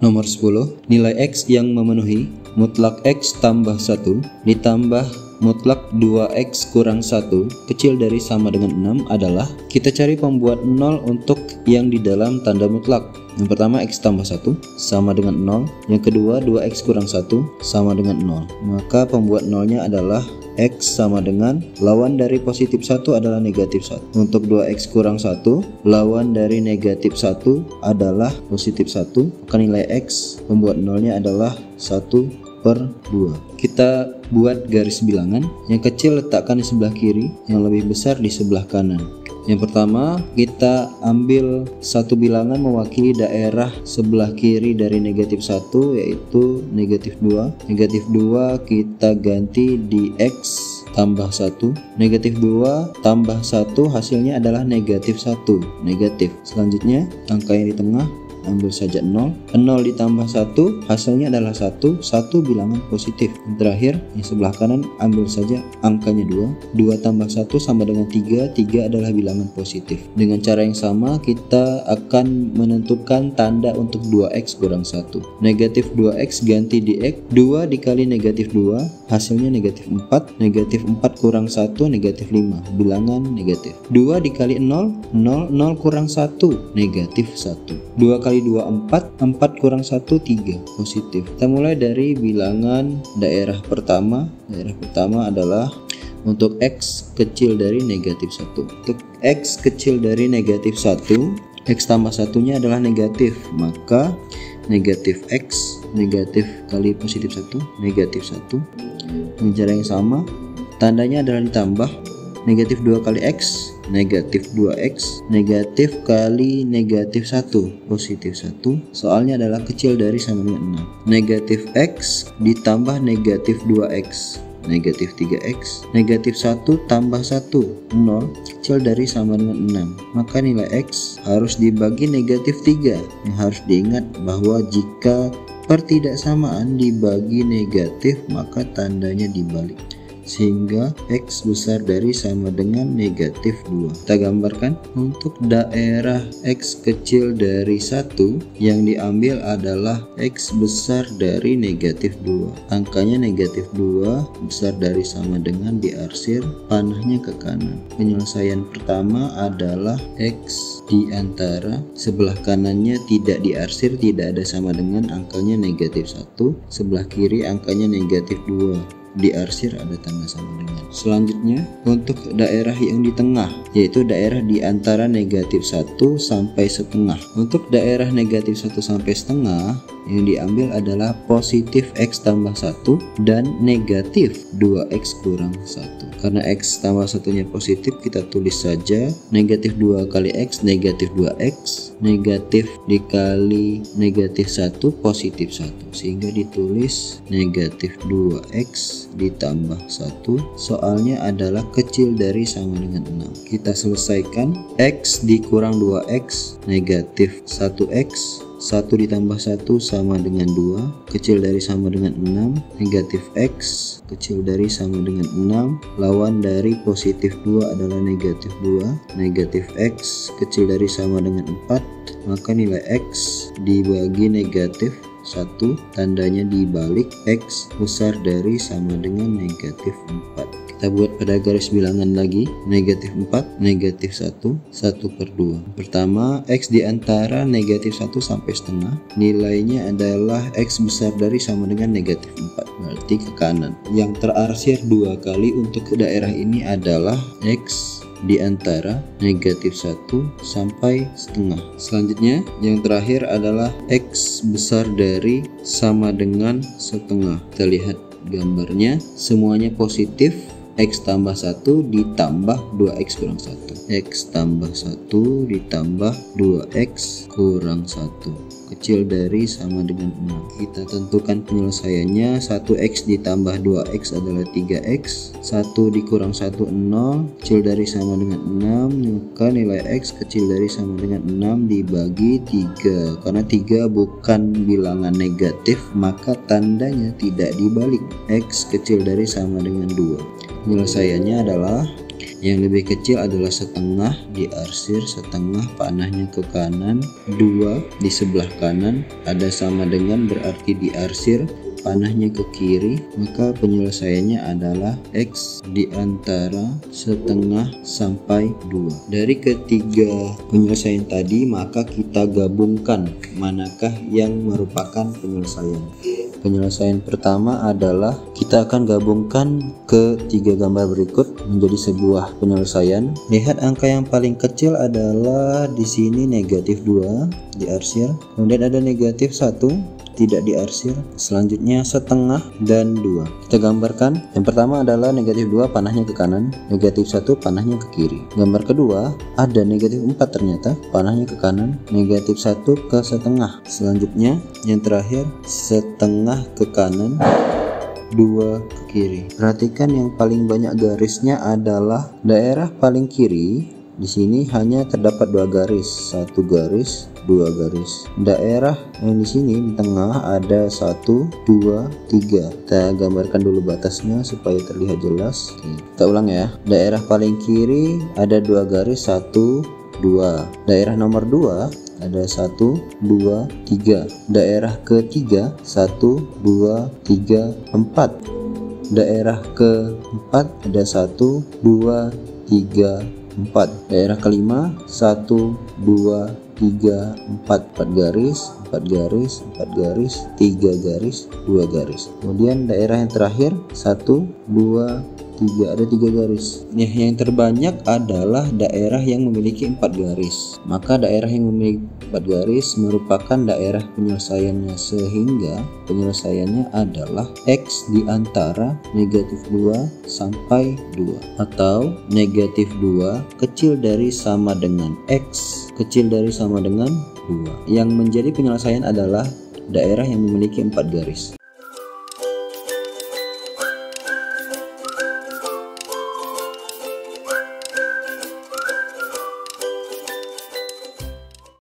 Nomor 10, nilai X yang memenuhi mutlak X tambah 1 ditambah mutlak 2X kurang 1 kecil dari sama dengan 6 adalah, kita cari pembuat 0 untuk yang di dalam tanda mutlak. Yang pertama X tambah 1 sama dengan 0, yang kedua 2X kurang 1 sama dengan 0. Maka pembuat 0-nya adalah X sama dengan lawan dari positif 1 adalah negatif 1. Untuk 2X kurang 1, lawan dari negatif 1 adalah positif 1. Maka nilai X pembuat 0-nya adalah 1/2. Kita buat garis bilangan. Yang kecil letakkan di sebelah kiri, yang lebih besar di sebelah kanan. Yang pertama, kita ambil satu bilangan mewakili daerah sebelah kiri dari negatif 1, yaitu negatif 2. Negatif 2 kita ganti di X tambah 1. Negatif 2 tambah 1 hasilnya adalah negatif 1. Negatif. Selanjutnya, angka yang di tengah ambil saja 0. 0 ditambah 1 hasilnya adalah 1. 1 bilangan positif. Yang terakhir, yang sebelah kanan ambil saja angkanya 2. 2 tambah 1 sama dengan 3. 3 adalah bilangan positif. Dengan cara yang sama kita akan menentukan tanda untuk 2X kurang 1. Negatif 2X ganti di X. 2 dikali negatif 2 hasilnya negatif 4. Negatif 4 kurang 1 negatif 5. Bilangan negatif. 2 dikali 0. 0 kurang 1 negatif 1. 2 kali 2 4, 4 kurang 1 3, positif. Kita mulai dari bilangan daerah pertama. Daerah pertama adalah untuk X kecil dari negatif 1. Untuk X kecil dari negatif 1, X tambah 1-nya adalah negatif, maka negatif X, negatif kali positif 1, negatif 1. Dengan cara yang sama, tandanya adalah ditambah. Negatif 2 kali X, negatif 2X, negatif kali negatif 1, positif 1. Soalnya adalah kecil dari sama dengan 6. Negatif X ditambah negatif 2X, negatif 3X, negatif 1 tambah 1, 0, kecil dari sama dengan 6. Maka nilai X harus dibagi negatif 3. Yang harus diingat bahwa jika pertidaksamaan dibagi negatif, maka tandanya dibalik, sehingga X besar dari sama dengan negatif 2. Kita gambarkan untuk daerah X kecil dari 1, yang diambil adalah X besar dari negatif 2. Angkanya negatif 2 besar dari sama dengan diarsir panahnya ke kanan. Penyelesaian pertama adalah X di antara sebelah kanannya tidak diarsir, tidak ada sama dengan, angkanya negatif 1. Sebelah kiri angkanya negatif 2. Diarsir ada tanda sama dengan. Selanjutnya untuk daerah yang di tengah, yaitu daerah di antara negatif 1 sampai setengah. Untuk daerah negatif 1 sampai setengah, yang diambil adalah positif X tambah 1 dan negatif 2X kurang 1. Karena X tambah 1-nya positif, kita tulis saja negatif 2 kali X, negatif 2X, negatif dikali negatif 1, positif 1, sehingga ditulis negatif 2X ditambah 1. Soalnya adalah kecil dari sama dengan 6. Kita selesaikan. X dikurang 2X, negatif 1X. 1 ditambah 1 sama dengan 2, kecil dari sama dengan 6. Negatif X kecil dari sama dengan 6, lawan dari positif 2 adalah negatif 2. Negatif X kecil dari sama dengan 4, maka nilai X dibagi negatif 1, tandanya dibalik, X besar dari sama dengan negatif 4. Kita buat pada garis bilangan lagi, negatif 4, negatif 1, 1/2. Pertama, X di antara negatif 1 sampai setengah, nilainya adalah X besar dari sama dengan negatif 4, berarti ke kanan. Yang terarsir 2 kali untuk daerah ini adalah X di antara negatif 1 sampai setengah. Selanjutnya yang terakhir adalah X besar dari sama dengan setengah. Kita lihat gambarnya, semuanya positif. X tambah 1 ditambah 2X kurang 1. X tambah 1 ditambah 2X kurang 1, kecil dari sama dengan 6. Kita tentukan penyelesaiannya. 1X ditambah 2X adalah 3X. 1 dikurang 1 0, kecil dari sama dengan 6. Maka nilai X kecil dari sama dengan 6 dibagi 3. Karena 3 bukan bilangan negatif, maka tandanya tidak dibalik. X kecil dari sama dengan 2. Penyelesaiannya adalah Yang lebih kecil adalah setengah, diarsir setengah, panahnya ke kanan, 2 di sebelah kanan, ada sama dengan berarti diarsir, panahnya ke kiri, maka penyelesaiannya adalah X di antara setengah sampai 2. Dari ketiga penyelesaian tadi, maka kita gabungkan manakah yang merupakan penyelesaian. Penyelesaian pertama adalah kita akan gabungkan ketiga gambar berikut menjadi sebuah penyelesaian. Lihat angka yang paling kecil adalah di sini negatif 2 diarsir, kemudian ada negatif 1 tidak diarsir, selanjutnya setengah dan 2. Kita gambarkan. Yang pertama adalah negatif 2 panahnya ke kanan, negatif 1 panahnya ke kiri. Gambar kedua ada negatif 4 ternyata, panahnya ke kanan, negatif 1 ke setengah. Selanjutnya yang terakhir setengah ke kanan, 2 ke kiri. Perhatikan yang paling banyak garisnya adalah daerah paling kiri. Di sini hanya terdapat 2 garis, 1 garis, 2 garis. Daerah yang di sini di tengah ada 1, 2, 3. Kita gambarkan dulu batasnya supaya terlihat jelas. Oke, kita ulang ya. Daerah paling kiri ada 2 garis, 1, 2. Daerah nomor 2 ada 1, 2, 3. Daerah ketiga 1, 2, 3, 4. Daerah keempat ada 1, 2, 3, 4. Daerah kelima 1, 2, 3, 4. 4 garis, 4 garis, 4 garis, 3 garis, 2 garis. Kemudian daerah yang terakhir 1, 2, 3, ada 3 garis. Yang terbanyak adalah daerah yang memiliki 4 garis. Maka daerah yang memiliki 4 garis merupakan daerah penyelesaiannya, sehingga penyelesaiannya adalah X di antara negatif 2 sampai 2, atau negatif 2 kecil dari sama dengan X kecil dari sama dengan 2. Yang menjadi penyelesaian adalah daerah yang memiliki 4 garis.